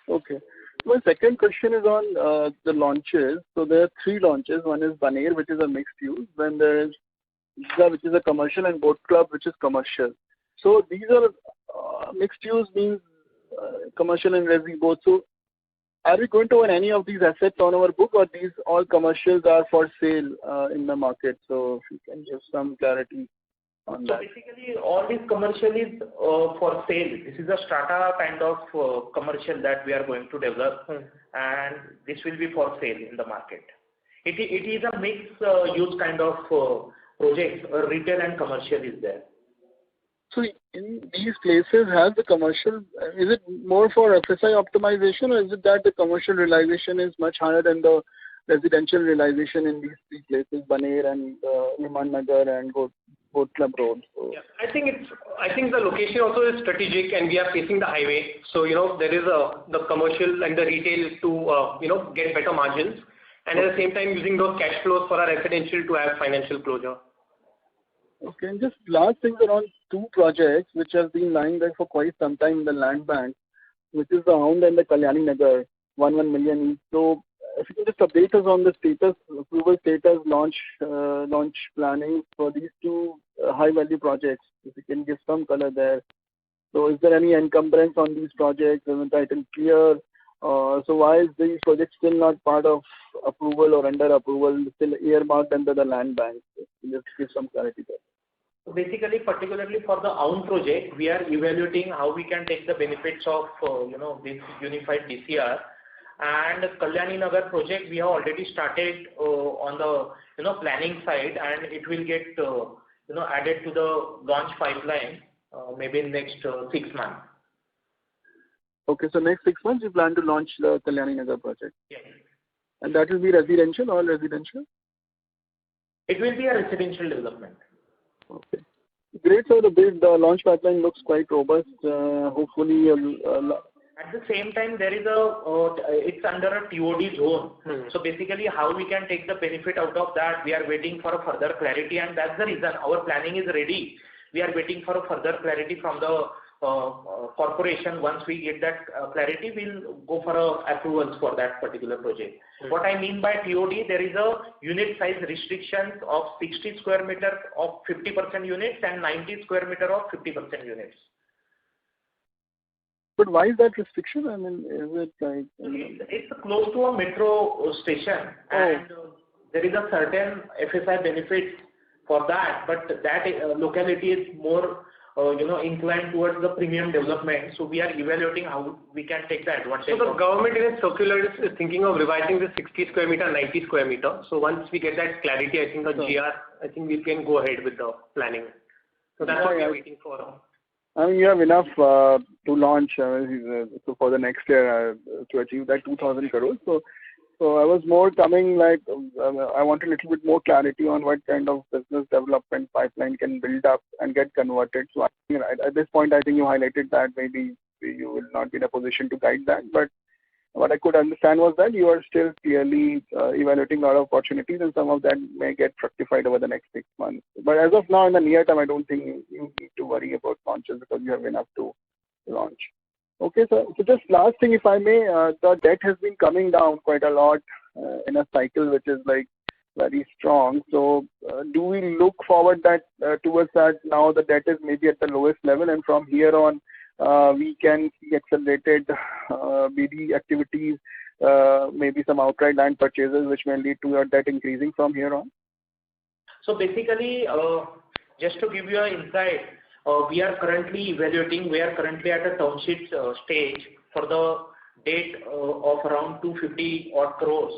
Okay. My second question is on the launches. So there are 3 launches. One is Baner, which is a mixed use. Then there is Giza, which is a commercial, and Boat Club, which is commercial. So these are mixed use means commercial and resi both. So are we going to own any of these assets on our book, or these all commercials are for sale in the market? So if you can give some clarity on that. So basically all this commercial is for sale. This is a strata kind of commercial that we are going to develop, and this will be for sale in the market. It is a mixed use kind of projects, retail and commercial is there. So in these places, has the commercial, is it more for FSI optimization, or is it that the commercial realization is much higher than the residential realization in these 3 places, Baner and Niman Nagar and Boat Club Road? So. Yeah, I think the location also is strategic, and we are facing the highway. So there is the commercial and the retail to get better margins, and at the same time using those cash flows for our residential to have financial closure. Okay, and just last things around 2 projects which have been lying there for quite some time in the land bank, which is the Hound and the Kalyani Nagar, 1 million each. So if you can just update us on the status, approval status, launch planning for these 2 high value projects, if you can give some color there. So is there any encumbrance on these projects? Is the title clear? So why is these projects still not part of approval or under approval, still earmarked under the land bank? Just give some clarity there. So basically, particularly for the Hound project, we are evaluating how we can take the benefits of this unified DCR. And Kalyani Nagar project, we have already started on the planning side, and it will get added to the launch pipeline maybe in next 6 months. Okay, so next 6 months you plan to launch the Kalyani Nagar project? Yes. And that will be residential, all residential? It will be a residential development. Okay. Great, sir. The launch pipeline looks quite robust. Hopefully, at the same time, there is it's under a TOD zone. So basically, how we can take the benefit out of that, we are waiting for a further clarity, and that's the reason our planning is ready. We are waiting for a further clarity from the corporation. Once we get that clarity, we'll go for approvals for that particular project. What I mean by TOD, there is a unit size restrictions of 60 square meter of 50% units and 90 square meter of 50% units. But why is that restriction? I mean, is it like... It's close to a metro station, and there is a certain FSI benefits for that, but that locality is more inclined towards the premium development. So we are evaluating how we can take the advantage. So the government in its circular is thinking of revising the 60 square meter, 90 square meter. So once we get that clarity, I think the GR, I think we can go ahead with the planning. So that's what we are waiting for. I mean, you have enough to launch so for the next year to achieve that 2,000 crores. So I was more coming like I want a little bit more clarity on what kind of business development pipeline can build up and get converted. So at this point, I think you highlighted that maybe you will not be in a position to guide that. But what I could understand was that you are still clearly evaluating a lot of opportunities, and some of that may get fructified over the next 6 months. But as of now, in the near term, I don't think you need to worry about launches because you have enough to launch. Okay, sir. So just last thing, if I may, the debt has been coming down quite a lot in a cycle which is like very strong. So do we look forward that towards that now the debt is maybe at the lowest level, and from here on we can see accelerated BD activities, maybe some outright land purchases which may lead to your debt increasing from here on? So basically, just to give you an insight, we are currently evaluating, we are currently at a term sheet stage for the debt of around 250 odd crores,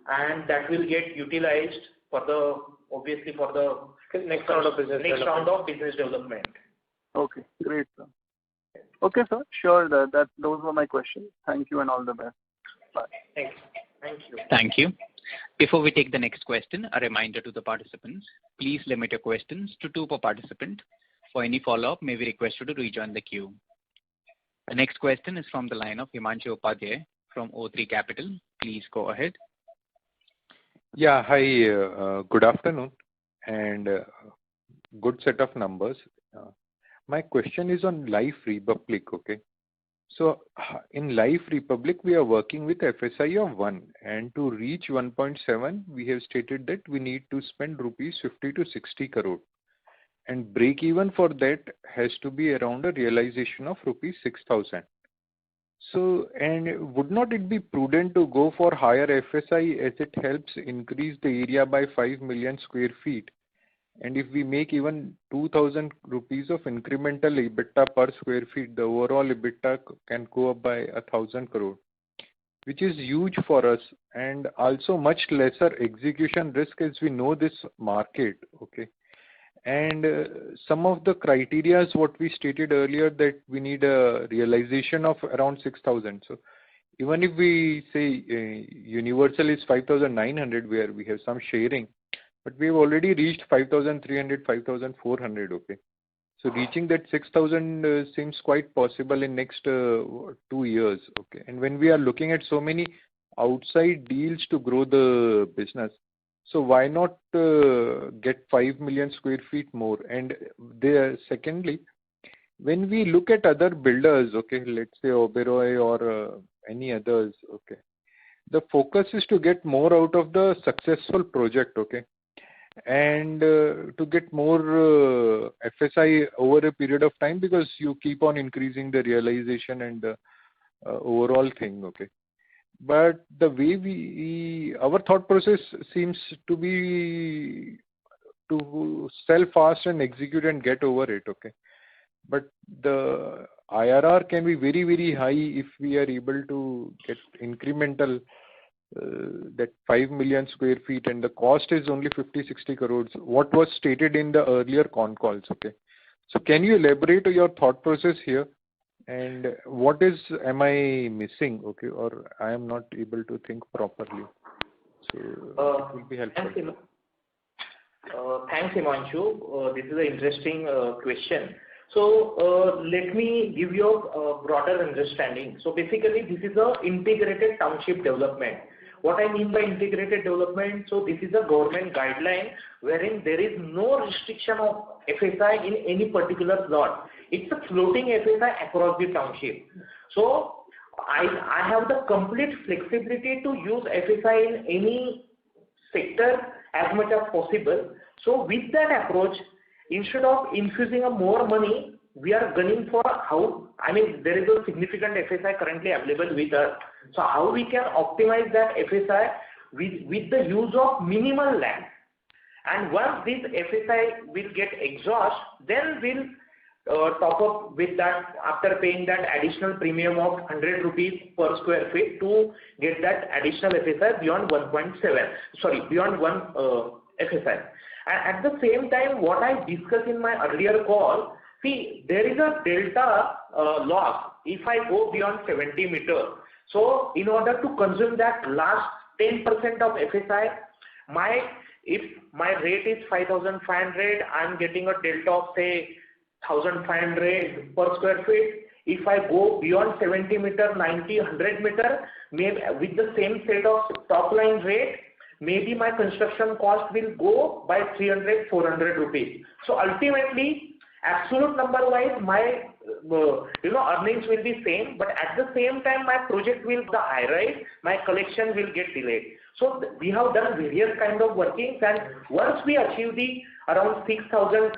and that will get utilized for the, obviously for the next round of business development. Okay, great, sir. Okay, sir. Sure, those were my questions. Thank you and all the best. Bye. Thanks. Thank you. Thank you. Before we take the next question, a reminder to the participants, please limit your questions to 2 per participant. For any follow-up, may we request you to rejoin the queue. The next question is from the line of Himanshu Upadhyay from O3 Capital. Please go ahead. Yeah, hi, good afternoon, and good set of numbers. My question is on Life Republic, okay? So in Life Republic, we are working with FSI of 1, and to reach 1.7, we have stated that we need to spend rupees 50 to 60 crore. And break even for that has to be around a realization of rupees 6,000. So, and would not it be prudent to go for higher FSI as it helps increase the area by 5 million square feet? And if we make even 2,000 rupees of incremental EBITDA per square feet, the overall EBITDA can go up by 1,000 crore, which is huge for us, and also much lesser execution risk as we know this market, okay? And some of the criteria is what we stated earlier, that we need a realization of around 6,000. So even if we say universal is 5,900, where we have some sharing, but we've already reached 5,300, 5,400, okay? So reaching that 6,000 seems quite possible in next 2 years, okay? And when we are looking at so many outside deals to grow the business, so why not get 5 million square feet more? And there, secondly, when we look at other builders, okay, let's say Oberoi or any others, okay, the focus is to get more out of the successful project, okay, and to get more FSI over a period of time, because you keep on increasing the realization and the overall thing, okay. But the way our thought process seems to be to sell fast and execute and get over it, okay. But the IRR can be very, very high if we are able to get incremental that 5 million square feet, and the cost is only 50-60 crores, what was stated in the earlier con calls, okay. So can you elaborate on your thought process here? And what am I missing, okay, or I am not able to think properly? So it will be helpful. Thanks, Himanshu. This is an interesting question. So let me give you a broader understanding. So basically, this is a integrated township development. What I mean by integrated development, so this is a government guideline wherein there is no restriction of FSI in any particular plot. It's a floating FSI across the township. So I have the complete flexibility to use FSI in any sector as much as possible. So with that approach, instead of infusing more money, we are gunning for there is a significant FSI currently available with us. So how we can optimize that FSI with the use of minimal land. And once this FSI will get exhaust, then we'll top up with that after paying that additional premium of 100 rupees per square feet to get that additional FSI beyond 1 FSI. And at the same time, what I discussed in my earlier call, see, there is a delta loss if I go beyond 70 meters. So in order to consume that last 10% of FSI, if my rate is 5,500, I'm getting a delta of say 1,500 per square feet. If I go beyond 70 meter, 90, 100 meter, maybe with the same set of top line rate, maybe my construction cost will go by 300, 400 rupees. So ultimately, absolute number wise, my earnings will be same, but at the same time, my project will the high rise, my collection will get delayed. So we have done various kind of workings, and once we achieve the around 6,000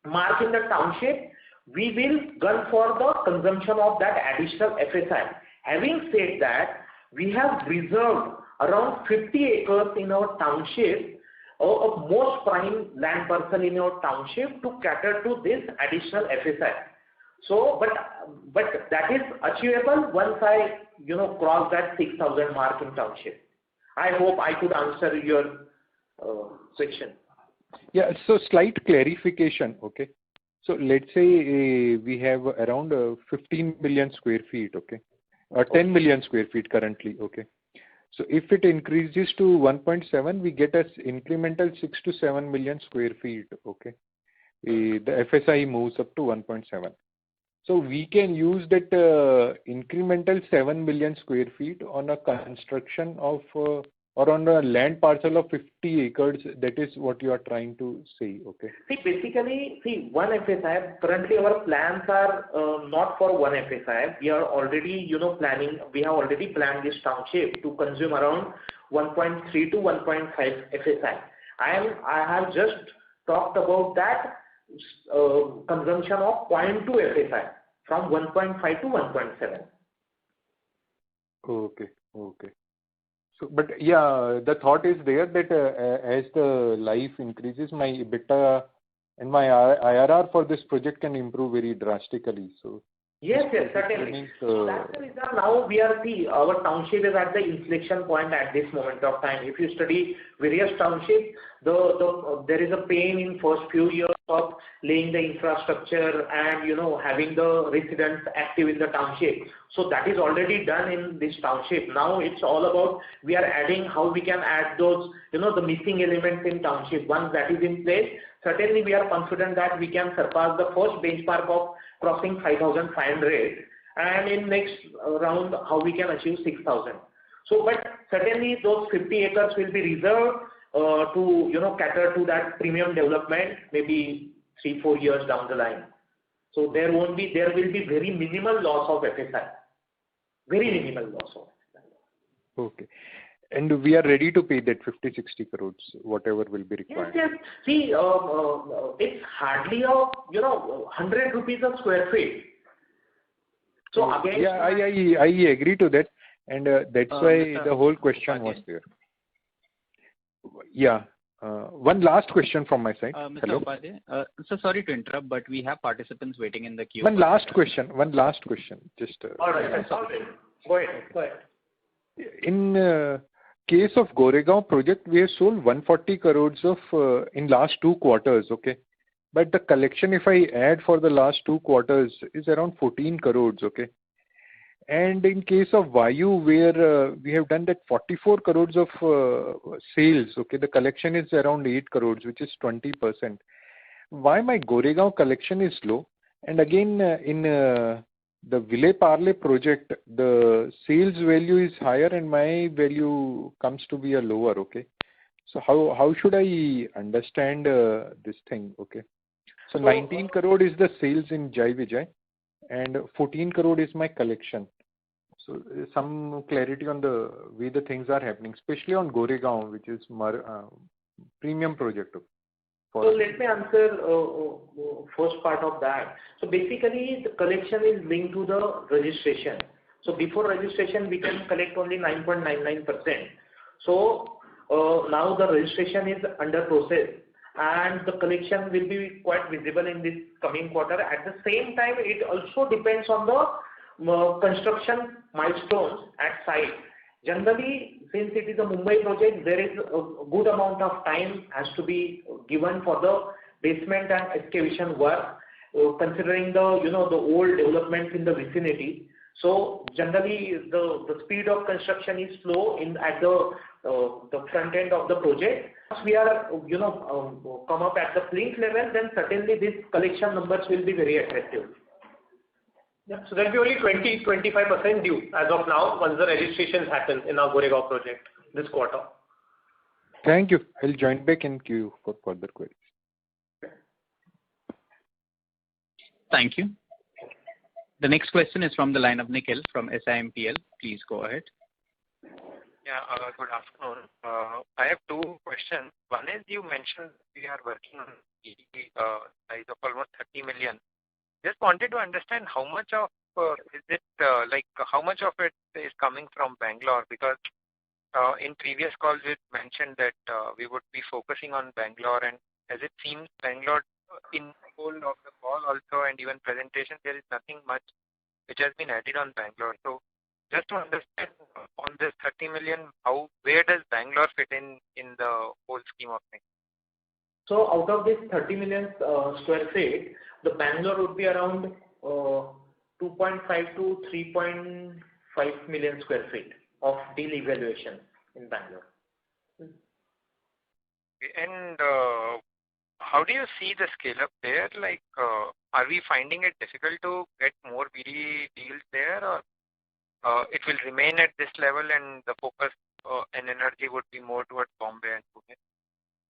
mark in the township, we will gun for the consumption of that additional FSI. Having said that, we have reserved around 50 acres in our township, a most prime land parcel in our township to cater to this additional FSI. So, but that is achievable once I cross that 6,000 mark in township. I hope I could answer your question. Yeah, so slight clarification, okay. So let's say we have around 15 million square feet, okay, or 10 million square feet currently, okay. So if it increases to 1.7, we get an incremental 6 to 7 million square feet. Okay, the FSI moves up to 1.7. So we can use that incremental 7 million square feet on a construction of or on a land parcel of 50 acres. That is what you are trying to say. Okay. See, basically, one FSI. Currently, our plans are not for one FSI. We are already, planning. We have already planned this township to consume around 1.3 to 1.5 FSI. I have just talked about that consumption of 0.2 FSI from 1.5 to 1.7. Okay. Okay. So, but yeah, the thought is there that as the life increases, my EBITDA and my IRR for this project can improve very drastically. So yes, certainly. So that's the reason now we are our township is at the inflection point at this moment of time. If you study various townships, there is a pain in first few years of laying the infrastructure and having the residents active in the township. So that is already done in this township. Now it's all about we are adding how we can add those the missing elements in township. Once that is in place, certainly we are confident that we can surpass the first benchmark of crossing 5,500, and in next round how we can achieve 6,000. So, but certainly those 50 acres will be reserved to cater to that premium development maybe 3-4 years down the line. So there will be very minimal loss of FSI, very minimal loss of FSI. Okay. And we are ready to pay that 50-60 crores, whatever will be required. Yes. See, it's hardly 100 rupees a square feet. So again, yeah, I agree to that, and that's why the whole question was there. Yeah. One last question from my side. Mr. Upadhyay, so sorry to interrupt, but we have participants waiting in the queue. One last question. Just. All right. Go ahead. In case of Goregaon project, we have sold 140 crores of in last 2 quarters, okay? But the collection, if I add for the last 2 quarters, is around 14 crores, okay? And in case of Vayu, where we have done that 44 crores of sales, okay, the collection is around 8 crores, which is 20%. Why my Goregaon collection is low? And again, in the Ville Parle project, the sales value is higher and my value comes to be a lower, okay? So how should I understand this thing, okay? So 19 crore is the sales in Jai Vijay and 14 crore is my collection. So some clarity on the way the things are happening, especially on Goregaon, which is premium project. So let me answer first part of that. So basically the collection is linked to the registration. So before registration we can collect only 9.99%. So now the registration is under process and the collection will be quite visible in this coming quarter. At the same time, it also depends on the construction milestones at site. Generally, since it is a Mumbai project, there is a good amount of time has to be given for the basement and excavation work, considering the old developments in the vicinity. So generally, the speed of construction is slow at the front end of the project. Once we are come up at the plinth level, then certainly these collection numbers will be very attractive. Yeah, so there will be only 20-25% due as of now once the registrations happen in our Goregaon project this quarter. Thank you. I'll join back in queue for further queries. Thank you. The next question is from the line of Nikhil from SIMPL. Please go ahead. Yeah, good afternoon. I have 2 questions. One is you mentioned we are working on the size of almost 30 million. Just wanted to understand how much of is it how much of it is coming from Bangalore, because in previous calls we mentioned that we would be focusing on Bangalore, and as it seems Bangalore in whole of the call also and even presentation there is nothing much which has been added on Bangalore. So just to understand on this 30 million, where does Bangalore fit in the whole scheme of things? So out of this 30 million square feet, the Bangalore would be around 2.5 to 3.5 million square feet of deal evaluation in Bangalore. And how do you see the scale up there? Like, are we finding it difficult to get more BD deals there, or it will remain at this level and the focus and energy would be more towards Bombay and Pune?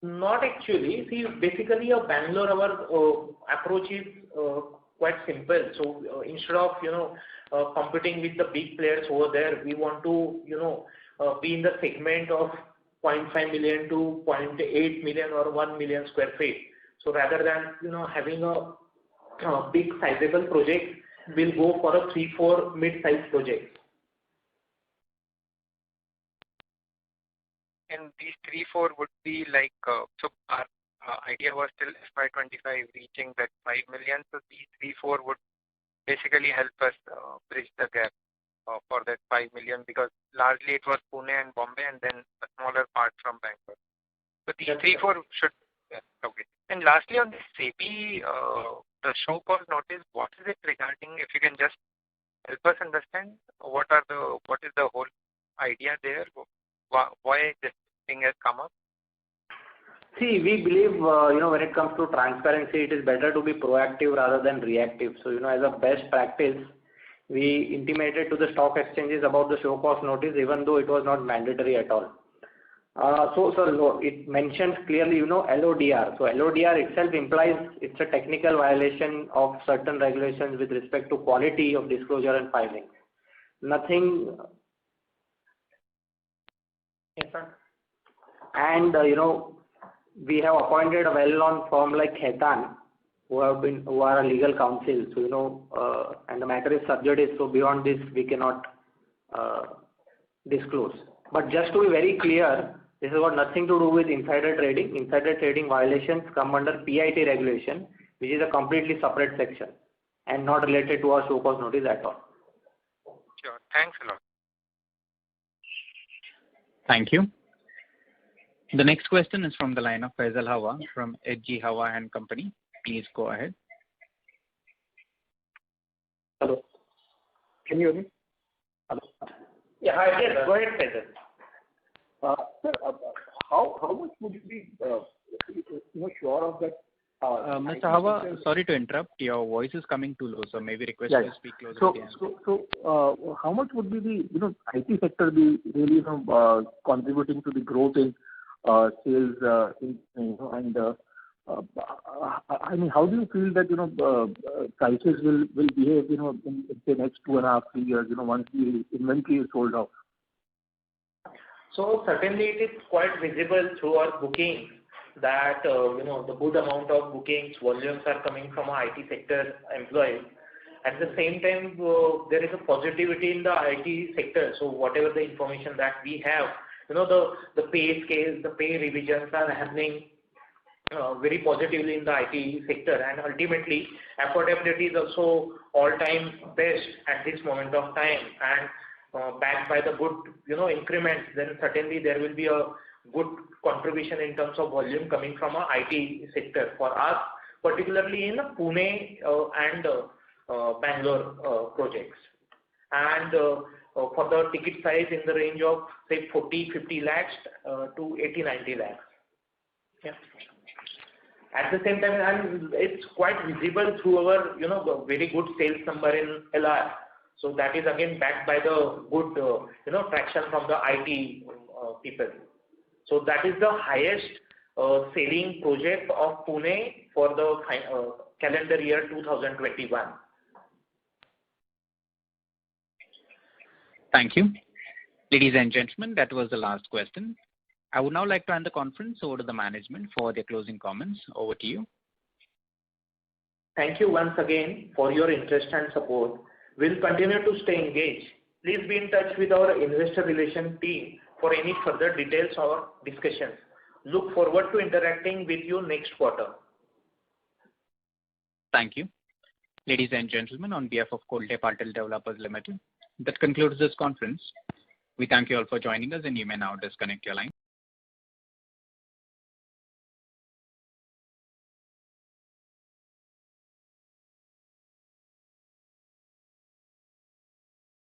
Not actually. See, basically, Bangalore, our approach is quite simple. So instead of competing with the big players over there, we want to be in the segment of 0.5 million to 0.8 million or 1 million square feet. So rather than having a big sizable project, we'll go for a 3-4 mid-sized projects. And these 3-4 would be like, so our idea was till FY25 reaching that 5 million. So these 3-4 would basically help us bridge the gap for that 5 million, because largely it was Pune and Bombay and then a smaller part from Bangalore. So these 3-4 should, okay. And lastly on the SEBI, the show cause notice, what is it regarding? If you can just help us understand what is the whole idea there? Why this thing has come up? See, we believe, when it comes to transparency, it is better to be proactive rather than reactive. So, as a best practice, we intimated to the stock exchanges about the show cause notice, even though it was not mandatory at all. It mentions clearly, LODR. So, LODR itself implies it's a technical violation of certain regulations with respect to quality of disclosure and filing. Nothing. Yes, sir. And, we have appointed a well-known firm like Khaitan, who are a legal counsel. So, and the matter is sub judice, so beyond this we cannot disclose. But just to be very clear, this has got nothing to do with insider trading. Insider trading violations come under PIT regulation, which is a completely separate section and not related to our show cause notice at all. Sure. Thanks a lot. Thank you. The next question is from the line of Faisal Hawa from HG Hawa and Company. Please go ahead. Hello. Can you hear me? Hello. Yeah, hi. Yes, go ahead, Faisal. Sir, how much would you be sure of that? Mr. Hawa, sorry to interrupt. Your voice is coming too low, so maybe request you to speak closer to the answer. So, how much would be the IT sector be really contributing to the growth in sales? I mean, how do you feel that prices will behave in the next 2.5-3 years? Once the inventory is sold out. So certainly it is quite visible through our bookings that the good amount of bookings volumes are coming from our IT sector employees. At the same time, there is a positivity in the IT sector. So whatever the information that we have, the pay scales, the pay revisions are happening very positively in the IT sector, and ultimately affordability is also all-time best at this moment of time, and backed by the good increments, then certainly there will be a good contribution in terms of volume coming from our IT sector for us, particularly in Pune and Bangalore projects. And for the ticket size in the range of say 40-50 lakhs to 80-90 lakhs. Yeah. At the same time, and it's quite visible through our the very good sales number in LR. So that is again backed by the good traction from the IT people. So that is the highest selling project of Pune for the calendar year 2021. Thank you. Ladies and gentlemen, that was the last question. I would now like to hand the conference over to the management for their closing comments. Over to you. Thank you once again for your interest and support. We'll continue to stay engaged. Please be in touch with our investor relations team for any further details or discussions. Look forward to interacting with you next quarter. Thank you. Ladies and gentlemen, on behalf of Kotle Patil Developers Limited, that concludes this conference. We thank you all for joining us, and you may now disconnect your line.